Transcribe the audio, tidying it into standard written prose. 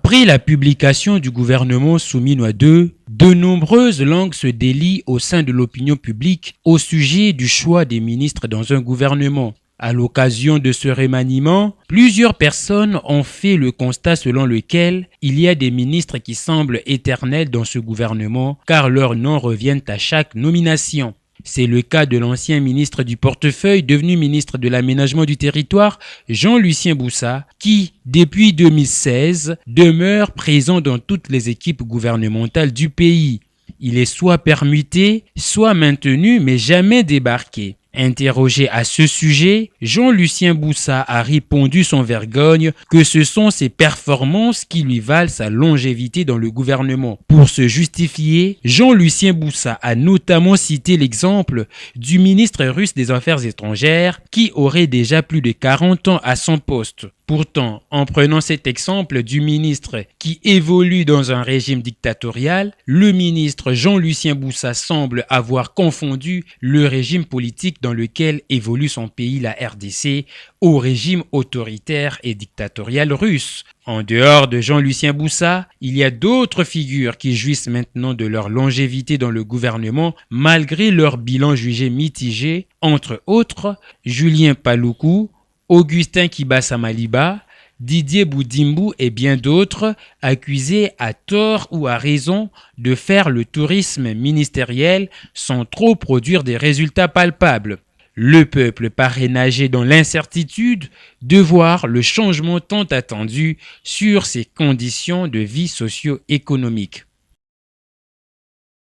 Après la publication du gouvernement Souminois II, de nombreuses langues se délient au sein de l'opinion publique au sujet du choix des ministres dans un gouvernement. À l'occasion de ce remaniement, plusieurs personnes ont fait le constat selon lequel il y a des ministres qui semblent éternels dans ce gouvernement car leurs noms reviennent à chaque nomination. C'est le cas de l'ancien ministre du portefeuille, devenu ministre de l'aménagement du territoire, Jean-Lucien Boussa, qui, depuis 2016, demeure présent dans toutes les équipes gouvernementales du pays. Il est soit permuté, soit maintenu, mais jamais débarqué. Interrogé à ce sujet, Jean-Lucien Boussa a répondu sans vergogne que ce sont ses performances qui lui valent sa longévité dans le gouvernement. Pour se justifier, Jean-Lucien Boussa a notamment cité l'exemple du ministre russe des Affaires étrangères qui aurait déjà plus de 40 ans à son poste. Pourtant, en prenant cet exemple du ministre qui évolue dans un régime dictatorial, le ministre Jean-Lucien Boussa semble avoir confondu le régime politique dans lequel évolue son pays, la RDC, au régime autoritaire et dictatorial russe. En dehors de Jean-Lucien Boussa, il y a d'autres figures qui jouissent maintenant de leur longévité dans le gouvernement malgré leur bilan jugé mitigé, entre autres Julien Paluku, Augustin Kibasa Maliba, Didier Boudimbu et bien d'autres accusés à tort ou à raison de faire le tourisme ministériel sans trop produire des résultats palpables. Le peuple paraît nager dans l'incertitude de voir le changement tant attendu sur ses conditions de vie socio-économique.